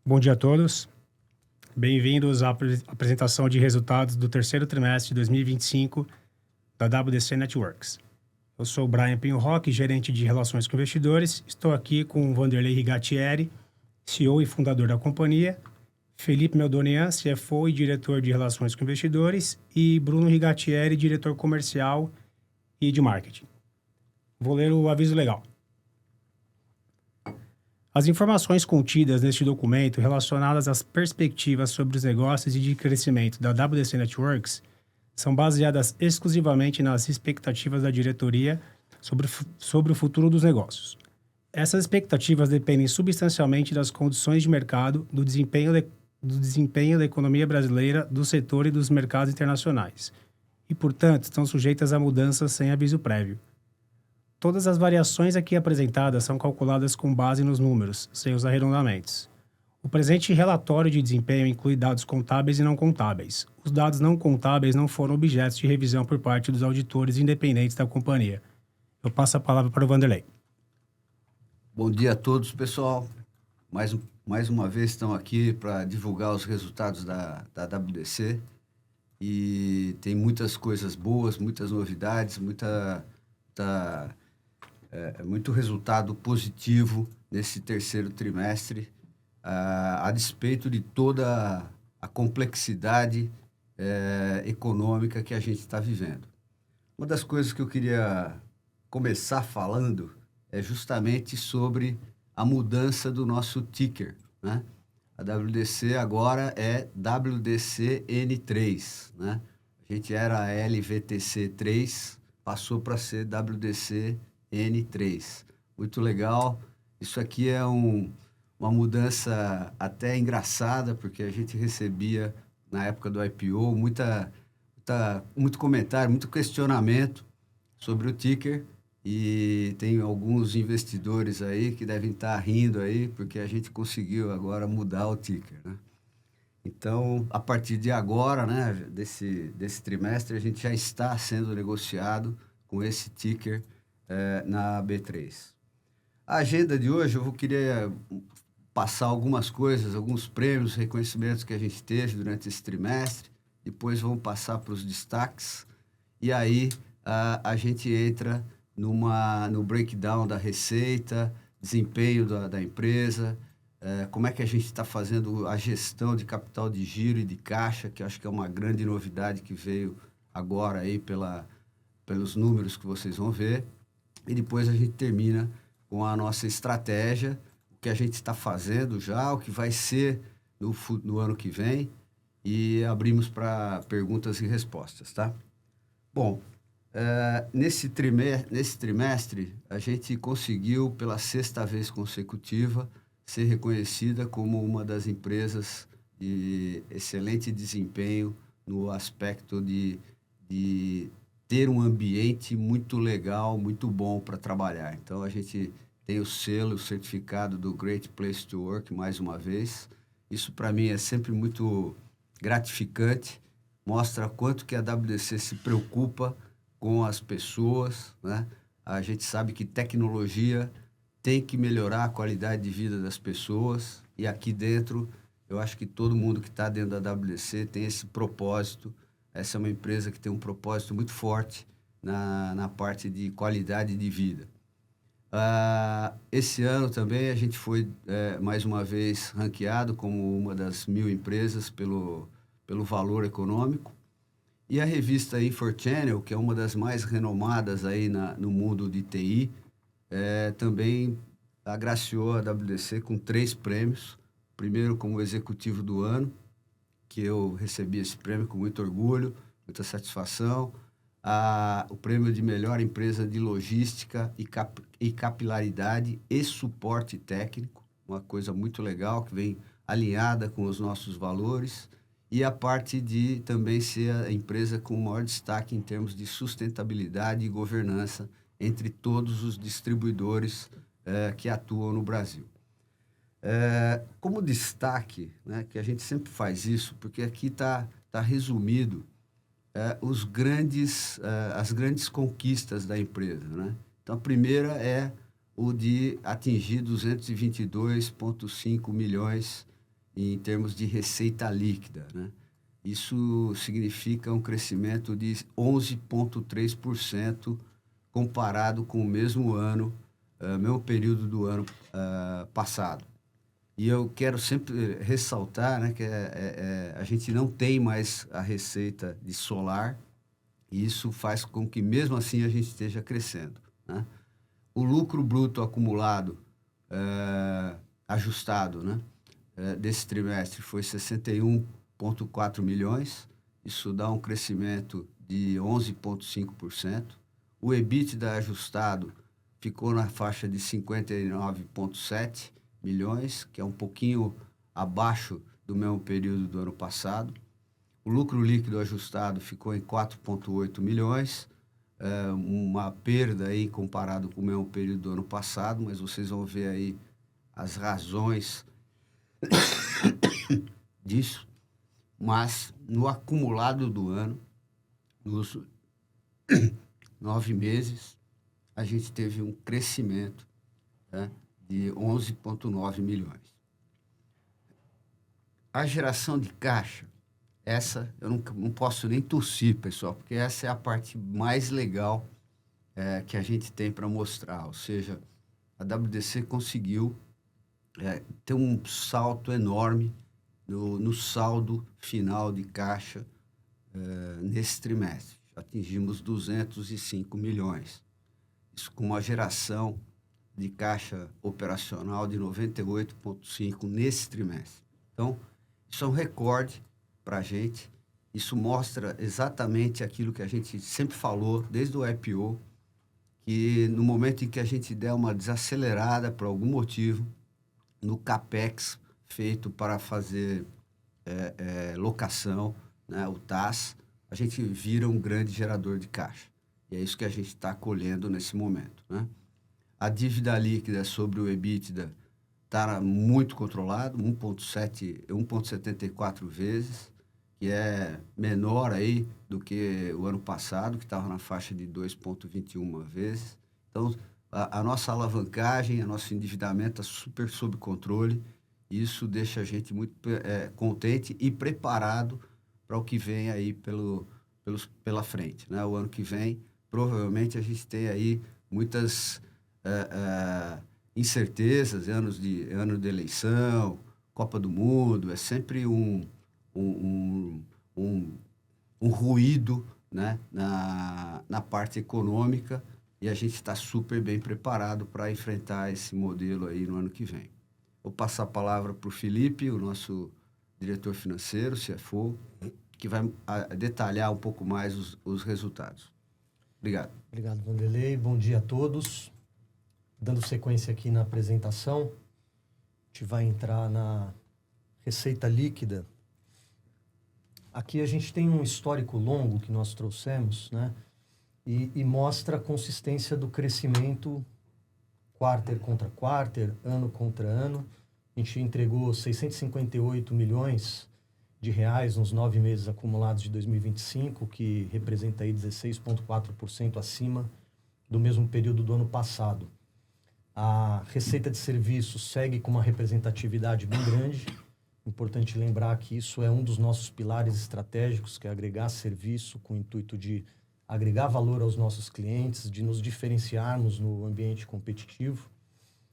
Bom dia a todos. Bem-vindos à apresentação de resultados do terceiro trimestre de 2025 da WDC Networks. Eu sou o Brian Pinho-Roque, gerente de Relações com Investidores. Estou aqui com o Vanderlei Rigatieri, CEO e fundador da companhia, Felipe Meldonian, CFO e diretor de Relações com Investidores, e Bruno Rigatieri, diretor comercial e de marketing. Vou ler o aviso legal. As informações contidas neste documento relacionadas às perspectivas sobre os negócios e de crescimento da WDC Networks são baseadas exclusivamente nas expectativas da diretoria sobre o futuro dos negócios. Essas expectativas dependem substancialmente das condições de mercado, do desempenho da economia brasileira, do setor e dos mercados internacionais, e, portanto, estão sujeitas a mudanças sem aviso prévio. Todas as variações aqui apresentadas são calculadas com base nos números, sem os arredondamentos. O presente relatório de desempenho inclui dados contábeis e não contábeis. Os dados não contábeis não foram objetos de revisão por parte dos auditores independentes da companhia. Eu passo a palavra para o Vanderlei. Bom dia a todos, pessoal. Mais uma vez estamos aqui para divulgar os resultados da WDC. E tem muitas coisas boas, muitas novidades, muito resultado positivo nesse terceiro trimestre, a despeito de toda a complexidade econômica que a gente está vivendo. Uma das coisas que eu queria começar falando é justamente sobre a mudança do nosso ticker, né? A WDC agora é WDCN3, né? A gente era LVTC3, passou para ser WDCN3. Muito legal. Isso aqui é uma mudança até engraçada, porque a gente recebia, na época do IPO, muito comentário, muito questionamento sobre o ticker, e tem alguns investidores aí que devem estar rindo aí, porque a gente conseguiu agora mudar o ticker, né? Então, a partir de agora, né, desse trimestre, a gente já está sendo negociado com esse ticker na B3. A agenda de hoje, eu queria passar algumas coisas, alguns prêmios, reconhecimentos que a gente teve durante esse trimestre, depois vamos passar para os destaques, e aí a gente entra no breakdown da receita, desempenho da empresa, como é que a gente está fazendo a gestão de capital de giro e de caixa, que eu acho que é uma grande novidade que veio agora aí pelos números que vocês vão ver. E depois a gente termina com a nossa estratégia, o que a gente está fazendo já, o que vai ser no ano que vem, e abrimos para perguntas e respostas, tá? Bom, nesse trimestre, a gente conseguiu, pela sexta vez consecutiva, ser reconhecida como uma das empresas de excelente desempenho no aspecto de ter um ambiente muito legal, muito bom para trabalhar. Então, a gente tem o selo, o certificado do Great Place to Work, mais uma vez. Isso, para mim, é sempre muito gratificante, mostra quanto que a WDC se preocupa com as pessoas, né? A gente sabe que tecnologia tem que melhorar a qualidade de vida das pessoas, e aqui dentro, eu acho que todo mundo que está dentro da WDC tem esse propósito. Essa é uma empresa que tem um propósito muito forte na parte de qualidade de vida. Esse ano também a gente foi, mais uma vez, ranqueado como uma das 1000 empresas pelo valor econômico. E a revista InfoChannel, que é uma das mais renomadas aí no mundo de TI, também agraciou a WDC com 3 prêmios. Primeiro, como executivo do ano, que eu recebi esse prêmio com muito orgulho, muita satisfação. O prêmio de melhor empresa de logística e capilaridade e suporte técnico, uma coisa muito legal que vem alinhada com os nossos valores. E a parte de também ser a empresa com o maior destaque em termos de sustentabilidade e governança entre todos os distribuidores que atuam no Brasil. Como destaque, né, que a gente sempre faz isso, porque aqui está resumido as grandes conquistas da empresa, né? Então, a primeira é o de atingir 222,5 milhões em termos de receita líquida, né? Isso significa um crescimento de 11,3% comparado com o mesmo ano, mesmo período do ano passado. E eu quero sempre ressaltar, né, que a gente não tem mais a receita de solar, e isso faz com que, mesmo assim, a gente esteja crescendo, né? O lucro bruto acumulado, ajustado, né, desse trimestre foi 61,4 milhões, isso dá um crescimento de 11,5%. O EBITDA ajustado ficou na faixa de 59,7 milhões, que é um pouquinho abaixo do mesmo período do ano passado. O lucro líquido ajustado ficou em 4,8 milhões, uma perda aí comparado com o mesmo período do ano passado, mas vocês vão ver aí as razões disso. Mas no acumulado do ano, nos 9 meses, a gente teve um crescimento, né, de 11,9 milhões. A geração de caixa, essa eu não posso nem tossir, pessoal, porque essa é a parte mais legal que a gente tem para mostrar. Ou seja, a WDC conseguiu ter um salto enorme no saldo final de caixa nesse trimestre. Atingimos 205 milhões. Isso com uma geração de caixa operacional de 98,5 nesse trimestre. Então, isso é um recorde para a gente. Isso mostra exatamente aquilo que a gente sempre falou desde o IPO, que no momento em que a gente der uma desacelerada por algum motivo no CAPEX feito para fazer locação, né, o TAS, a gente vira um grande gerador de caixa. E é isso que a gente está colhendo nesse momento, né? A dívida líquida sobre o EBITDA está muito controlado, 1,74 vezes, que é menor aí do que o ano passado, que estava na faixa de 2,21 vezes. Então, a nossa alavancagem, o nosso endividamento está super sob controle. Isso deixa a gente muito contente e preparado para o que vem aí pela frente, né? O ano que vem, provavelmente, a gente tem aí muitas incertezas, ano de eleição, Copa do Mundo, é sempre um ruído, né, na parte econômica, e a gente está super bem preparado para enfrentar esse modelo aí no ano que vem. Vou passar a palavra para o Felipe, o nosso diretor financeiro, CFO, que vai detalhar um pouco mais os resultados. Obrigado. Obrigado, Vanderlei. Bom dia a todos. Dando sequência aqui na apresentação, a gente vai entrar na receita líquida. Aqui a gente tem um histórico longo que nós trouxemos, né? E mostra a consistência do crescimento quarter contra quarter, ano contra ano. A gente entregou 658 milhões de reais nos 9 meses acumulados de 2025, que representa aí 16,4% acima do mesmo período do ano passado. A receita de serviços segue com uma representatividade bem grande. Importante lembrar que isso é um dos nossos pilares estratégicos, que é agregar serviço com o intuito de agregar valor aos nossos clientes, de nos diferenciarmos no ambiente competitivo,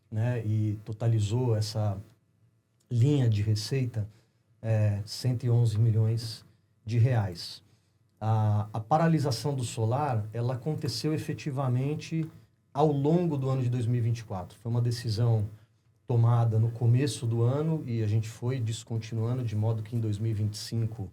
né? E totalizou essa linha de receita 111 milhões de reais. A paralisação do solar, ela aconteceu efetivamente ao longo do ano de 2024. Foi uma decisão tomada no começo do ano e a gente foi descontinuando, de modo que em 2025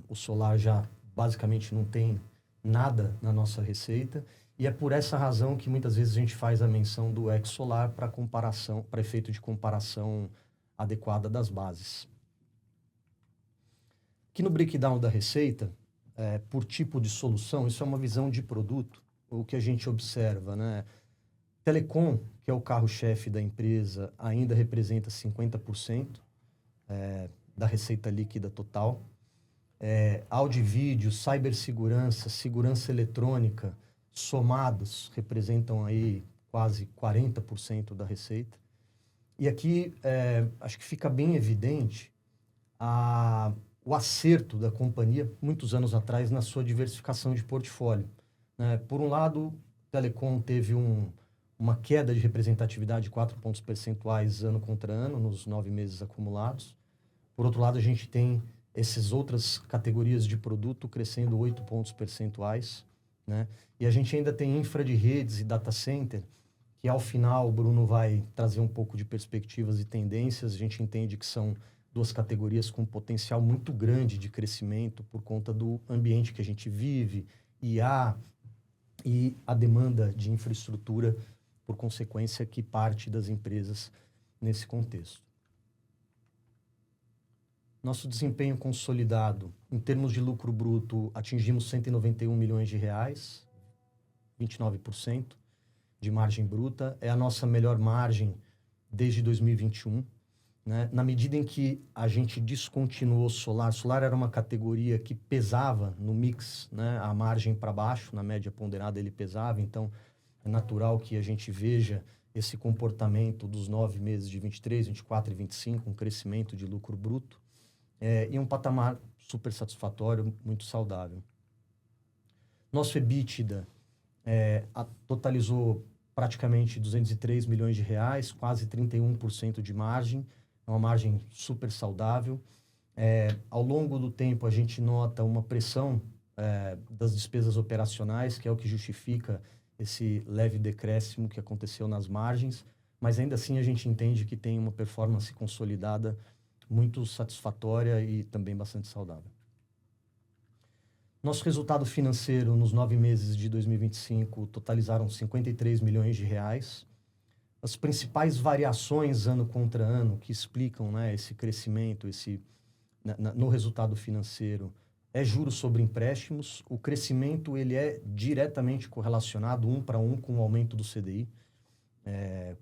o solar já basicamente não tem nada na nossa receita. E é por essa razão que muitas vezes a gente faz a menção do ex-solar para comparação, para efeito de comparação adequada das bases. Aqui no breakdown da receita, por tipo de solução, isso é uma visão de produto, o que a gente observa, né? Telecom, que é o carro-chefe da empresa, ainda representa 50% da receita líquida total. Áudio e vídeo, cibersegurança, segurança eletrônica, somados, representam aí quase 40% da receita. E aqui acho que fica bem evidente o acerto da companhia, muitos anos atrás, na sua diversificação de portfólio. Né? Por um lado, Telecom teve uma queda de representatividade de 4 pontos percentuais ano contra ano, nos 9 meses acumulados. Por outro lado, a gente tem essas outras categorias de produto crescendo 8 pontos percentuais. Né? E a gente ainda tem infra de redes e data center, que ao final o Bruno vai trazer um pouco de perspectivas e tendências. A gente entende que são 2 categorias com potencial muito grande de crescimento por conta do ambiente que a gente vive, IA e a demanda de infraestrutura, por consequência, que parte das empresas nesse contexto. Nosso desempenho consolidado, em termos de lucro bruto, atingimos 191 milhões de reais, 29% de margem bruta. É a nossa melhor margem desde 2021. Né? Na medida em que a gente descontinuou solar era uma categoria que pesava no mix, né? A margem para baixo, na média ponderada ele pesava, então é natural que a gente veja esse comportamento dos 9 meses de 23, 24 e 25, um crescimento de lucro bruto, e um patamar super satisfatório, muito saudável. Nosso EBITDA totalizou praticamente 203 milhões de reais, quase 31% de margem, é uma margem super saudável. Ao longo do tempo, a gente nota uma pressão das despesas operacionais, que é o que justifica esse leve decréscimo que aconteceu nas margens, mas ainda assim a gente entende que tem uma performance consolidada muito satisfatória e também bastante saudável. Nosso resultado financeiro nos 9 meses de 2025 totalizaram 53 milhões de reais. As principais variações ano contra ano que explicam, né, esse crescimento no resultado financeiro é juros sobre empréstimos. O crescimento ele é diretamente correlacionado 1 para 1 com o aumento do CDI,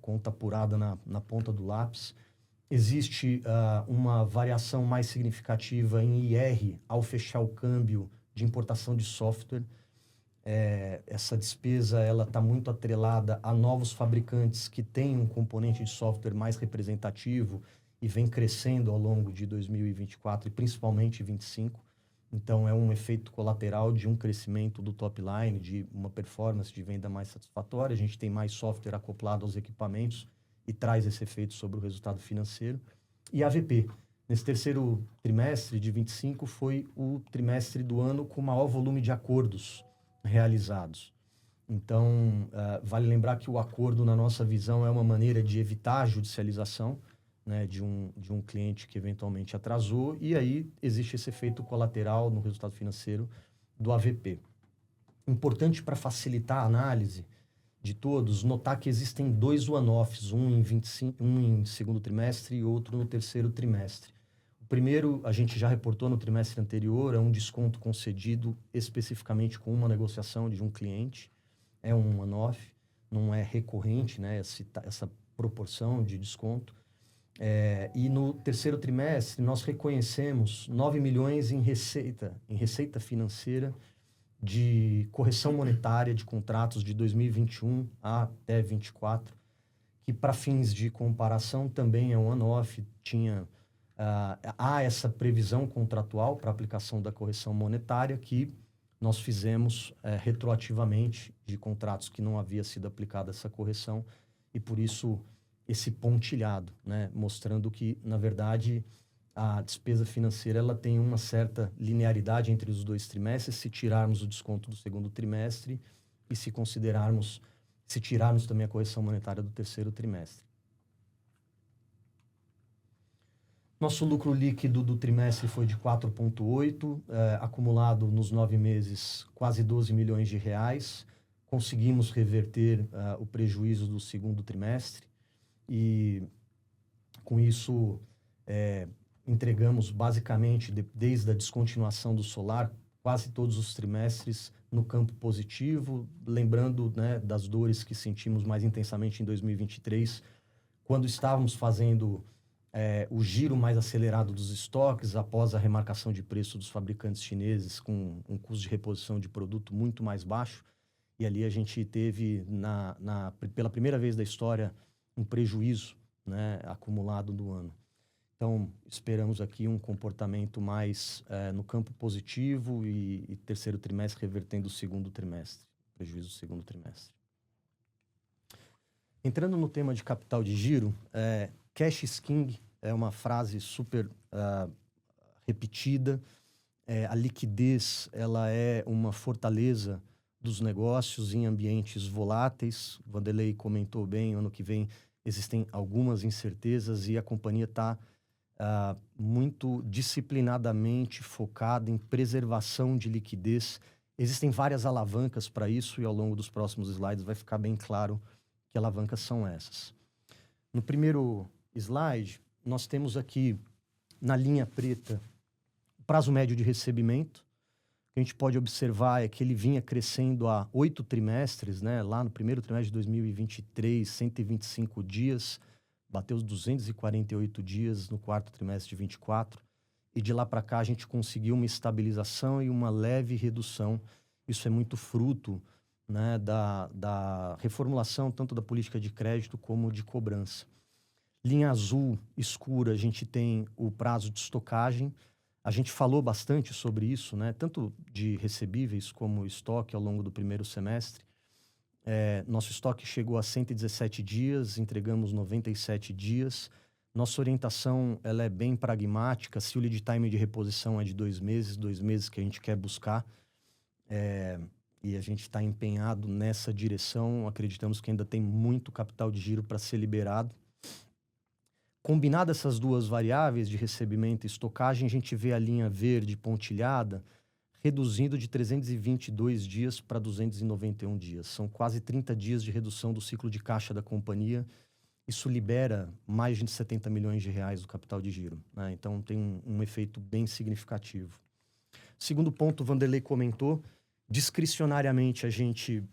conta apurada na ponta do lápis. Existe uma variação mais significativa em IR ao fechar o câmbio de importação de software. Essa despesa ela está muito atrelada a novos fabricantes que têm um componente de software mais representativo e vem crescendo ao longo de 2024 e principalmente 2025. Então, é um efeito colateral de um crescimento do top line, de uma performance de venda mais satisfatória. A gente tem mais software acoplado aos equipamentos e traz esse efeito sobre o resultado financeiro. E AVP. Nesse terceiro trimestre de 25 foi o trimestre do ano com maior volume de acordos realizados. Então, vale lembrar que o acordo, na nossa visão, é uma maneira de evitar a judicialização, né, de um cliente que eventualmente atrasou, e aí existe esse efeito colateral no resultado financeiro do AVP. Importante para facilitar a análise de todos, notar que existem 2 one-offs, um em segundo trimestre e outro no terceiro trimestre. O primeiro, a gente já reportou no trimestre anterior, é um desconto concedido especificamente com uma negociação de um cliente. É um one-off, não é recorrente, né, essa proporção de desconto. E no terceiro trimestre, nós reconhecemos 9 milhões em receita financeira de correção monetária de contratos de 2021 até 2024, que para fins de comparação também é um one-off, há essa previsão contratual para aplicação da correção monetária que nós fizemos retroativamente de contratos que não havia sido aplicada essa correção e por isso esse pontilhado, né, mostrando que, na verdade, a despesa financeira ela tem uma certa linearidade entre os 2 trimestres, se tirarmos o desconto do segundo trimestre e se tirarmos também a correção monetária do terceiro trimestre. Nosso lucro líquido do trimestre foi de 4,8, acumulado nos 9 meses quase 12 milhões de reais. Conseguimos reverter o prejuízo do segundo trimestre e, com isso, entregamos basicamente, desde a descontinuação do solar, quase todos os trimestres no campo positivo, lembrando, né, das dores que sentimos mais intensamente em 2023, quando estávamos fazendo o giro mais acelerado dos estoques após a remarcação de preço dos fabricantes chineses com um custo de reposição de produto muito mais baixo. E ali a gente teve, pela primeira vez da história, um prejuízo né, acumulado do ano. Então, esperamos aqui um comportamento mais no campo positivo e terceiro trimestre revertendo o segundo trimestre, prejuízo do segundo trimestre. Entrando no tema de capital de giro, cash is king é uma frase super repetida. A liquidez, ela é uma fortaleza dos negócios em ambientes voláteis. O Vanderlei comentou bem, ano que vem existem algumas incertezas e a companhia está muito disciplinadamente focada em preservação de liquidez. Existem várias alavancas para isso e ao longo dos próximos slides vai ficar bem claro que alavancas são essas. No primeiro slide, nós temos aqui na linha preta o prazo médio de recebimento. O que a gente pode observar é que ele vinha crescendo há 8 trimestres, né? Lá no primeiro trimestre de 2023, 125 dias, bateu os 248 dias no quarto trimestre de 24, e de lá para cá a gente conseguiu uma estabilização e uma leve redução. Isso é muito fruto, né, da reformulação tanto da política de crédito como de cobrança. Linha azul escura, a gente tem o prazo de estocagem. A gente falou bastante sobre isso, né, tanto de recebíveis como estoque ao longo do primeiro semestre. Nosso estoque chegou a 117 dias, entregamos 97 dias. Nossa orientação ela é bem pragmática. Se o lead time de reposição é de 2 meses que a gente quer buscar, e a gente está empenhado nessa direção, acreditamos que ainda tem muito capital de giro para ser liberado. Combinado essas duas variáveis de recebimento e estocagem, a gente vê a linha verde pontilhada reduzindo de 322 dias para 291 dias. São quase 30 dias de redução do ciclo de caixa da companhia. Isso libera mais de 70 milhões de reais do capital de giro, né? Então tem um efeito bem significativo. Segundo ponto, o Vanderlei comentou, discricionariamente a gente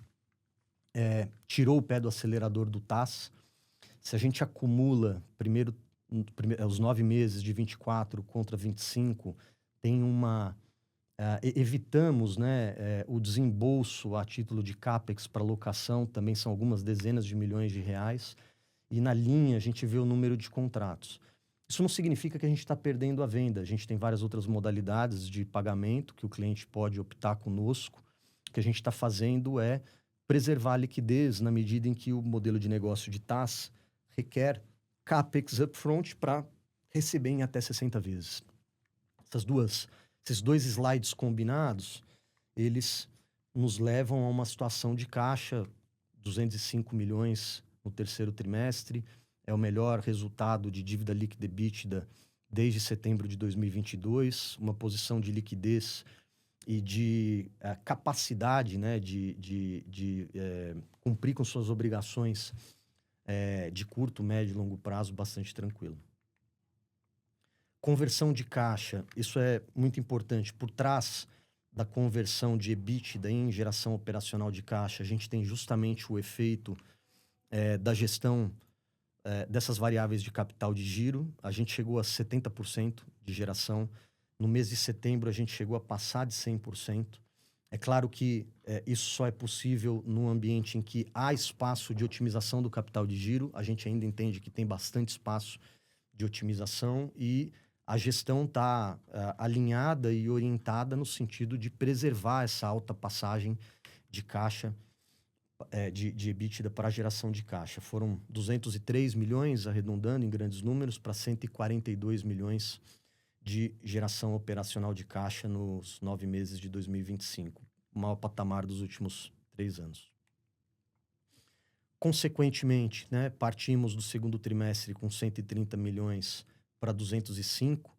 tirou o pé do acelerador do TAS. Se a gente acumula os 9 meses de 24 contra 25, tem evitamos, né, o desembolso a título de CAPEX para locação, também são algumas dezenas de milhões de reais. E na linha a gente vê o número de contratos. Isso não significa que a gente está perdendo a venda. A gente tem várias outras modalidades de pagamento que o cliente pode optar conosco. O que a gente está fazendo é preservar a liquidez na medida em que o modelo de negócio de TAS requer CAPEX upfront para receber em até 60 vezes. Esses dois slides combinados, eles nos levam a uma situação de caixa, 205 milhões no terceiro trimestre, é o melhor resultado de dívida líquida EBITDA desde setembro de 2022, uma posição de liquidez e de capacidade, né, de cumprir com suas obrigações de curto, médio e longo prazo bastante tranquilo. Conversão de caixa, isso é muito importante. Por trás da conversão de EBITDA em geração operacional de caixa, a gente tem justamente o efeito da gestão dessas variáveis de capital de giro. A gente chegou a 70% de geração. No mês de setembro, a gente chegou a passar de 100%. É claro que isso só é possível num ambiente em que há espaço de otimização do capital de giro. A gente ainda entende que tem bastante espaço de otimização e a gestão está alinhada e orientada no sentido de preservar essa alta passagem de caixa, de EBITDA para a geração de caixa. Foram 203 milhões, arredondando em grandes números, para 142 milhões de geração operacional de caixa nos 9 meses de 2025. O maior patamar dos últimos 3 anos. Consequentemente, né, partimos do segundo trimestre com 130 milhões para 205.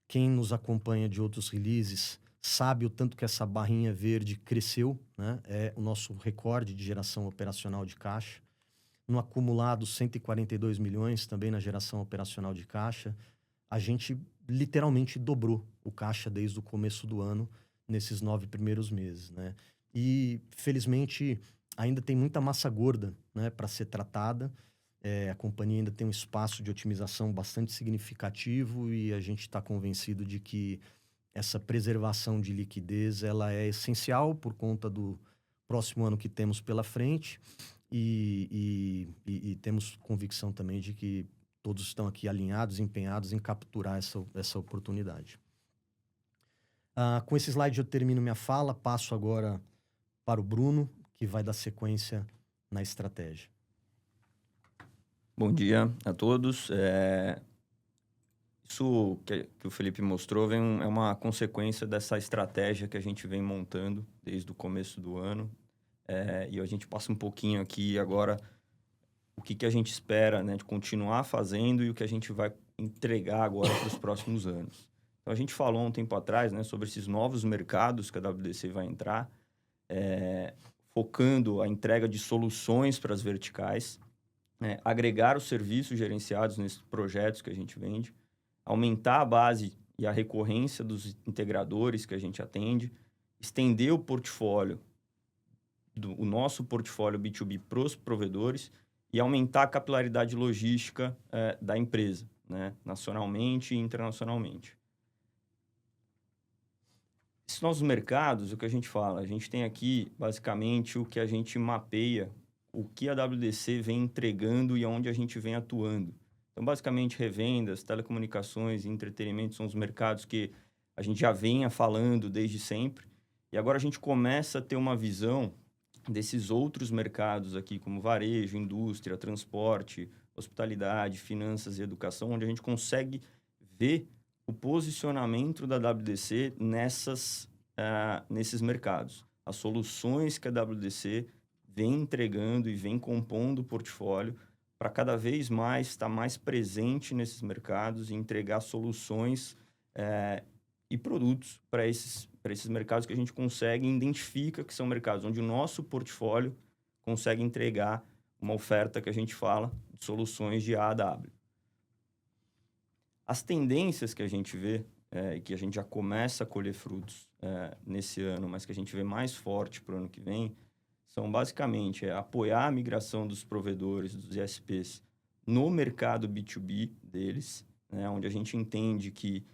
Quem nos acompanha de outros releases sabe o tanto que essa barrinha verde cresceu, né? É o nosso recorde de geração operacional de caixa. No acumulado, 142 milhões também na geração operacional de caixa. A gente literalmente dobrou o caixa desde o começo do ano, nesses 9 primeiros meses, né? E, felizmente, ainda tem muita massa gorda, né, para ser tratada. A companhia ainda tem um espaço de otimização bastante significativo e a gente está convencido de que essa preservação de liquidez ela é essencial por conta do próximo ano que temos pela frente e temos convicção também de que todos estão aqui alinhados, empenhados em capturar essa oportunidade. Com esse slide eu termino minha fala, passo agora para o Bruno, que vai dar sequência na estratégia. Bom dia a todos. Isso que o Felipe mostrou é uma consequência dessa estratégia que a gente vem montando desde o começo do ano. E a gente passa um pouquinho aqui agora o que a gente espera, né, de continuar fazendo e o que a gente vai entregar agora para os próximos anos. Então, a gente falou um tempo atrás, né, sobre esses novos mercados que a WDC vai entrar, focando a entrega de soluções para as verticais, agregar os serviços gerenciados nesses projetos que a gente vende, aumentar a base e a recorrência dos integradores que a gente atende, estender o portfólio, o nosso portfólio B2B para os provedores e aumentar a capilaridade logística da empresa, né, nacionalmente e internacionalmente. Esses novos mercados, o que a gente fala? A gente tem aqui, basicamente, o que a gente mapeia, o que a WDC vem entregando e onde a gente vem atuando. Então, basicamente, revendas, telecomunicações e entretenimento são os mercados que a gente já venha falando desde sempre. E agora a gente começa a ter uma visão desses outros mercados aqui, como varejo, indústria, transporte, hospitalidade, finanças e educação, onde a gente consegue ver o posicionamento da WDC nesses mercados. As soluções que a WDC vem entregando e vem compondo o portfólio para cada vez mais estar mais presente nesses mercados e entregar soluções e produtos para esses mercados que a gente consegue e identifica que são mercados onde o nosso portfólio consegue entregar uma oferta que a gente fala de soluções de A a W. As tendências que a gente vê e que a gente já começa a colher frutos nesse ano, mas que a gente vê mais forte para o ano que vem, são basicamente apoiar a migração dos provedores, dos ISPs, no mercado B2B deles, né, onde a gente entende que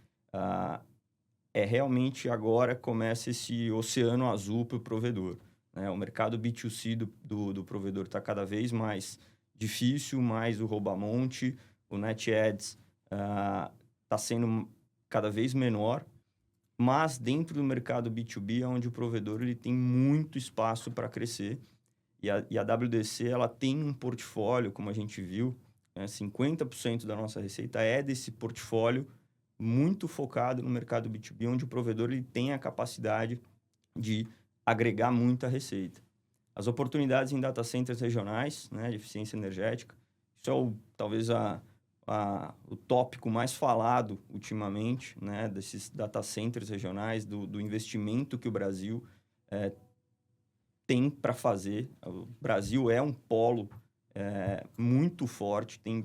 realmente agora começa esse oceano azul para o provedor. Né? O mercado B2C do provedor está cada vez mais difícil, mais o rouba-monte, o net ads está sendo cada vez menor, mas dentro do mercado B2B é onde o provedor ele tem muito espaço para crescer. E a WDC ela tem um portfólio, como a gente viu, 50% da nossa receita é desse portfólio muito focado no mercado B2B, onde o provedor ele tem a capacidade de agregar muita receita. As oportunidades em data centers regionais, né, de eficiência energética, isso é talvez o tópico mais falado ultimamente, né, desses data centers regionais, do investimento que o Brasil tem para fazer. O Brasil é um polo muito forte, tem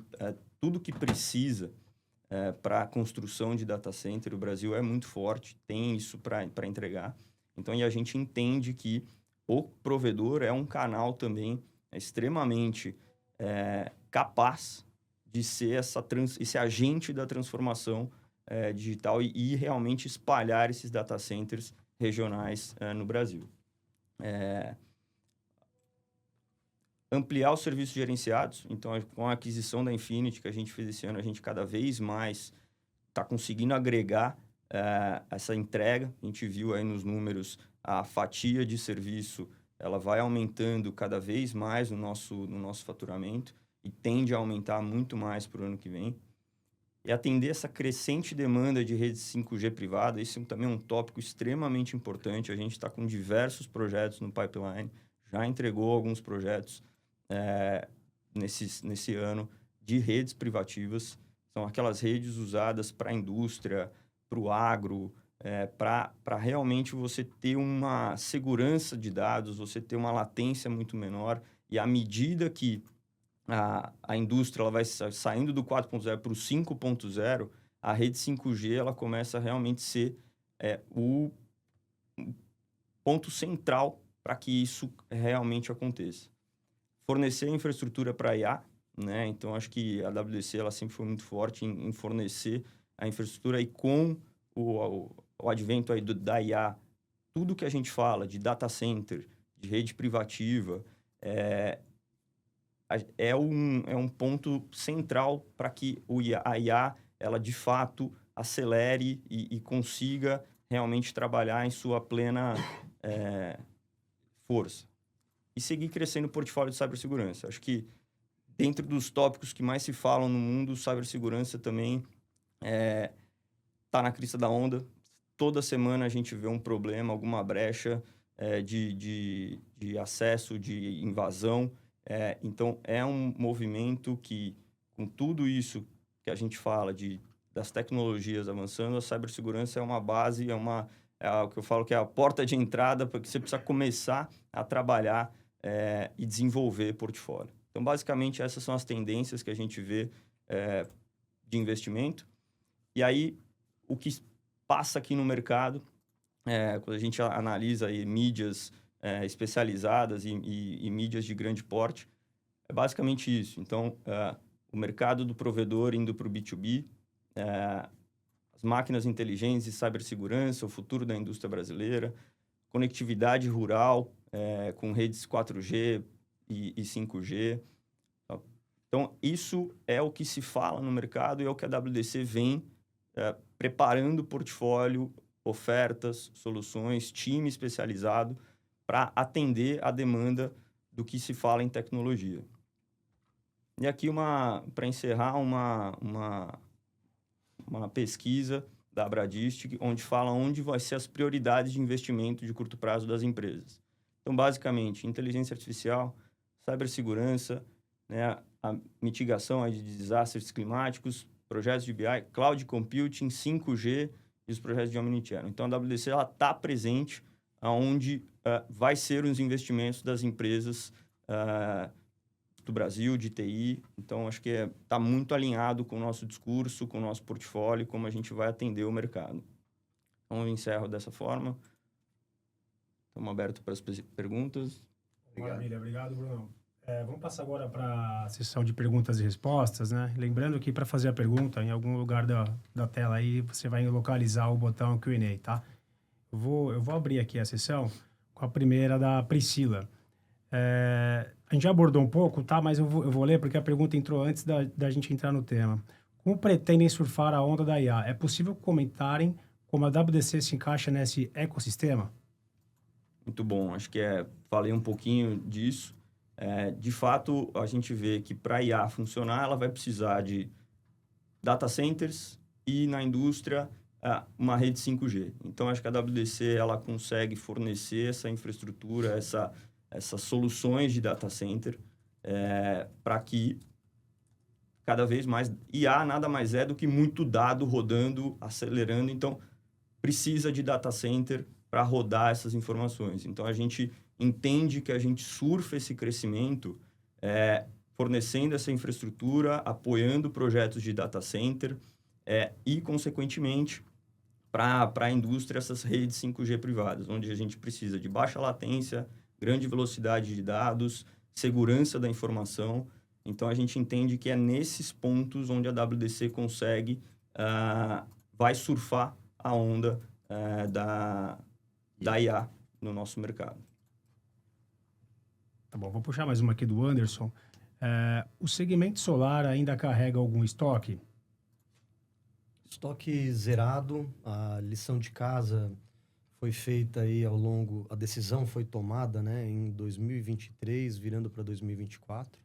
tudo que precisa para a construção de data center. O Brasil é muito forte, tem isso para entregar. Então, e a gente entende que o provedor é um canal também extremamente capaz de ser esse agente da transformação digital e realmente espalhar esses data centers regionais no Brasil. Ampliar os serviços gerenciados. Então, com a aquisição da Infinity que a gente fez esse ano, a gente cada vez mais está conseguindo agregar essa entrega. A gente viu aí nos números a fatia de serviço, ela vai aumentando cada vez mais no nosso faturamento e tende a aumentar muito mais para o ano que vem. E atender essa crescente demanda de redes 5G privada, isso também é um tópico extremamente importante. A gente está com diversos projetos no pipeline, já entregou alguns projetos nesse ano de redes privativas. São aquelas redes usadas para a indústria, para o agro, para realmente você ter uma segurança de dados, você ter uma latência muito menor. E à medida que a indústria ela vai saindo do 4.0 para o 5.0, a rede 5G ela começa a realmente ser o ponto central para que isso realmente aconteça. Fornecer infraestrutura para IA, né? Então, acho que a WDC ela sempre foi muito forte em fornecer a infraestrutura, e com o advento aí da IA, tudo que a gente fala de data center, de rede privativa, é um ponto central para que a IA, ela de fato acelere e consiga realmente trabalhar em sua plena força. E seguir crescendo o portfólio de cibersegurança. Acho que dentro dos tópicos que mais se falam no mundo, cibersegurança também está na crista da onda. Toda semana a gente vê um problema, alguma brecha de acesso, de invasão. Então, é um movimento que, com tudo isso que a gente fala das tecnologias avançando, a cibersegurança é uma base, é o que eu falo que é a porta de entrada para que você precisa começar a trabalhar e desenvolver portfólio. Então, basicamente, essas são as tendências que a gente vê de investimento. E aí, o que passa aqui no mercado, quando a gente analisa aí mídias especializadas e mídias de grande porte, é basicamente isso. Então, o mercado do provedor indo para o B2B, as máquinas inteligentes e cibersegurança, o futuro da indústria brasileira, conectividade rural com redes 4G e 5G. Então, isso é o que se fala no mercado e é o que a WDC vem preparando o portfólio, ofertas, soluções, time especializado para atender a demanda do que se fala em tecnologia. E aqui, para encerrar, uma pesquisa da Abradistic, onde fala onde vai ser as prioridades de investimento de curto prazo das empresas. Então, basicamente, inteligência artificial, cibersegurança, né, a mitigação de desastres climáticos, projetos de BI, cloud computing, 5G e os projetos de omnichannel. Então, a WDC está presente onde vai ser os investimentos das empresas do Brasil, de TI. Então, acho que está muito alinhado com o nosso discurso, com o nosso portfólio, como a gente vai atender o mercado. Então, eu encerro dessa forma. Estamos abertos para as perguntas. Obrigado. Maravilha, obrigado, Bruno. Vamos passar agora para a sessão de perguntas e respostas, né? Lembrando que para fazer a pergunta, em algum lugar da tela aí, você vai localizar o botão Q&A, tá? Eu vou abrir aqui a sessão com a primeira da Priscila. A gente já abordou um pouco, tá? Mas eu vou ler porque a pergunta entrou antes da gente entrar no tema. Como pretendem surfar a onda da IA? É possível comentarem como a WDC se encaixa nesse ecossistema? Muito bom. Acho que falei um pouquinho disso. De fato, a gente vê que para a IA funcionar, ela vai precisar de data centers e, na indústria, uma rede 5G. Então, acho que a WDC ela consegue fornecer essa infraestrutura, essas soluções de data center para que cada vez mais... IA nada mais é do que muito dado rodando, acelerando. Então, precisa de data center para rodar essas informações. Então, a gente entende que a gente surfa esse crescimento fornecendo essa infraestrutura, apoiando projetos de data center e, consequentemente, para a indústria, essas redes 5G privadas, onde a gente precisa de baixa latência, grande velocidade de dados, segurança da informação. Então, a gente entende que é nesses pontos onde a WDC consegue, vai surfar a onda da IA no nosso mercado. Tá bom, vou puxar mais uma aqui do Anderson. O segmento solar ainda carrega algum estoque? Estoque zerado, a lição de casa foi feita aí ao longo, a decisão foi tomada, né, em 2023, virando para 2024.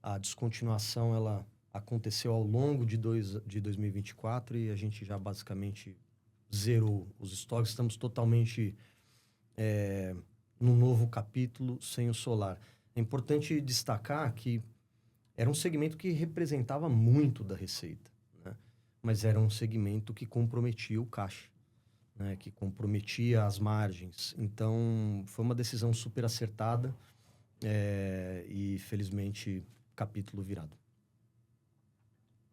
A descontinuação, ela aconteceu ao longo de 2024 e a gente já basicamente zerou os estoques. Estamos totalmente num novo capítulo sem o solar. É importante destacar que era um segmento que representava muito da receita, né? Mas era um segmento que comprometia o caixa, né? Que comprometia as margens. Então, foi uma decisão super acertada e, felizmente, capítulo virado.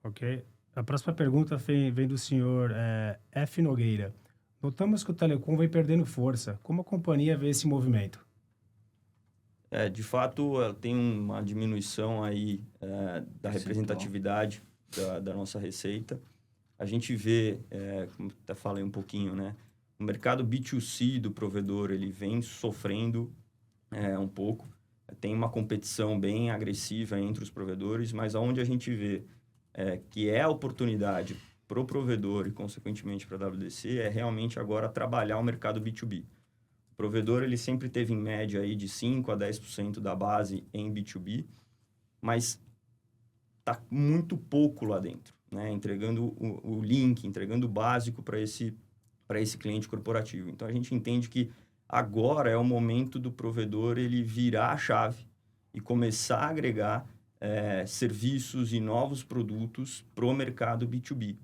Ok. A próxima pergunta vem do senhor F. Nogueira. Notamos que o telecom vem perdendo força. Como a companhia vê esse movimento? De fato, tem uma diminuição aí da representatividade da nossa receita. A gente vê, como até falei um pouquinho, né? O mercado B2C do provedor, ele vem sofrendo um pouco. tem uma competição bem agressiva entre os provedores, mas aonde a gente vê que é a oportunidade para o provedor e, consequentemente, para a WDC, é realmente agora trabalhar o mercado B2B. O provedor, ele sempre teve, em média, aí de 5% a 10% da base em B2B, mas está muito pouco lá dentro, né? Entregando o link, entregando o básico para esse cliente corporativo. Então, a gente entende que agora é o momento do provedor ele virar a chave e começar a agregar serviços e novos produtos para o mercado B2B.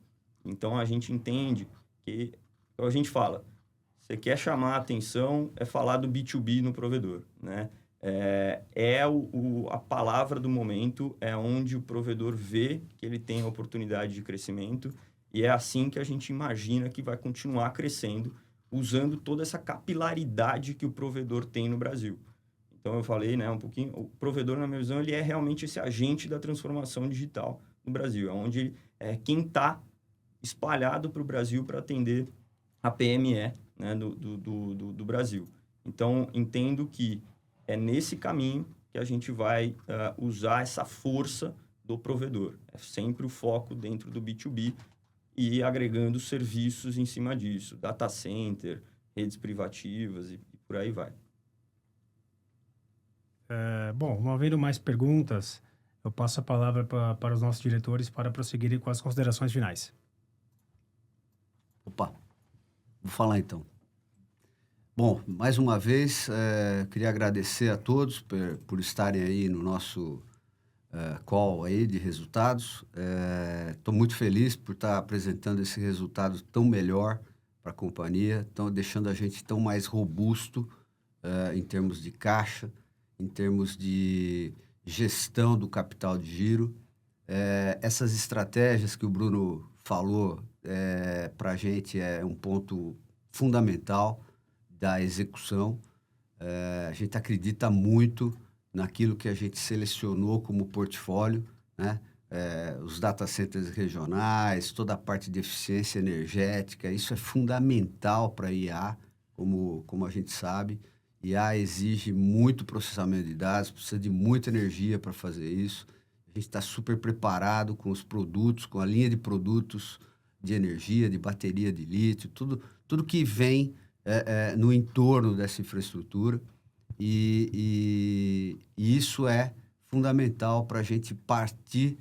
Então, a gente entende que, como a gente fala, você quer chamar a atenção, é falar do B2B no provedor, né? A palavra do momento, é onde o provedor vê que ele tem a oportunidade de crescimento e é assim que a gente imagina que vai continuar crescendo, usando toda essa capilaridade que o provedor tem no Brasil. Então, eu falei, né, um pouquinho, o provedor, na minha visão, ele é realmente esse agente da transformação digital no Brasil, onde quem está espalhado para o Brasil para atender a PME, né, do Brasil. Então, entendo que é nesse caminho que a gente vai usar essa força do provedor. É sempre o foco dentro do B2B e agregando serviços em cima disso. Data center, redes privativas e por aí vai. Bom, não havendo mais perguntas, eu passo a palavra para os nossos diretores para prosseguirem com as considerações finais. Opa, vou falar então. Bom, mais uma vez, queria agradecer a todos por estarem aí no nosso call aí de resultados. Estou muito feliz por estar apresentando esse resultado tão melhor para a companhia, deixando a gente tão mais robusto em termos de caixa, em termos de gestão do capital de giro. Essas estratégias que o Bruno falou, para a gente é um ponto fundamental da execução. A gente acredita muito naquilo que a gente selecionou como portfólio, né? Os data centers regionais, toda a parte de eficiência energética, isso é fundamental para a IA, como a gente sabe. IA exige muito processamento de dados, precisa de muita energia para fazer isso. A gente está super preparado com os produtos, com a linha de produtos de energia, de bateria de lítio, tudo que vem no entorno dessa infraestrutura. E isso é fundamental para a gente partir.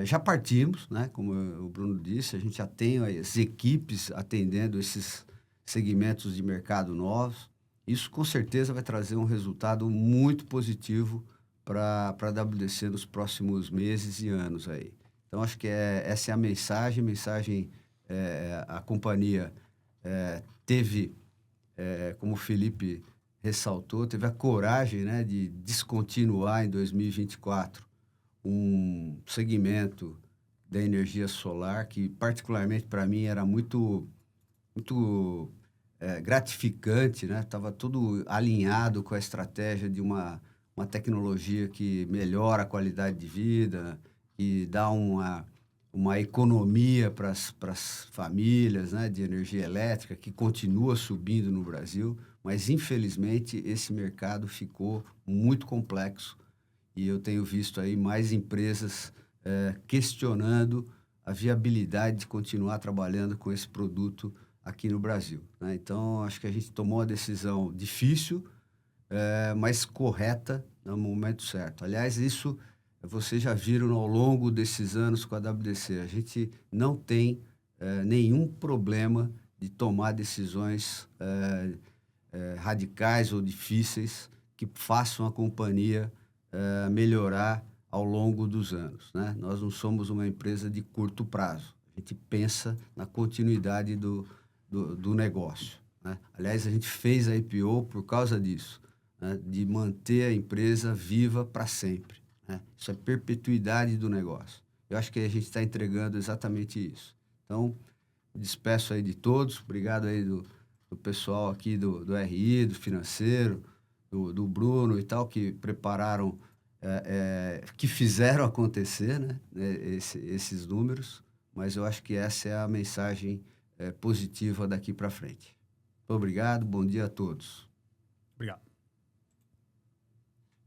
Já partimos, né? Como o Bruno disse, a gente já tem as equipes atendendo esses segmentos de mercado novos. Isso, com certeza, vai trazer um resultado muito positivo para a WDC nos próximos meses e anos aí. Então, acho que essa é a mensagem. A companhia teve, como o Felipe ressaltou, teve a coragem, né, de descontinuar em 2024 um segmento da energia solar que, particularmente para mim, era muito gratificante, né? Estava tudo alinhado com a estratégia de uma tecnologia que melhora a qualidade de vida e dá uma economia para as famílias, né, de energia elétrica, que continua subindo no Brasil, mas, infelizmente, esse mercado ficou muito complexo e eu tenho visto aí mais empresas questionando a viabilidade de continuar trabalhando com esse produto aqui no Brasil, né? Então, acho que a gente tomou uma decisão difícil, mas correta no momento certo. Aliás, isso vocês já viram ao longo desses anos com a WDC. A gente não tem nenhum problema de tomar decisões radicais ou difíceis que façam a companhia melhorar ao longo dos anos, né? Nós não somos uma empresa de curto prazo. A gente pensa na continuidade do negócio, né? Aliás, a gente fez a IPO por causa disso, né? De manter a empresa viva para sempre, né? Isso é perpetuidade do negócio. Eu acho que a gente está entregando exatamente isso. Então, despeço aí de todos. Obrigado aí do pessoal aqui do RI, do financeiro, do Bruno e tal, que prepararam, que fizeram acontecer, né? Esses números. Mas eu acho que essa é a mensagem positiva daqui para frente. Muito obrigado, bom dia a todos. Obrigado.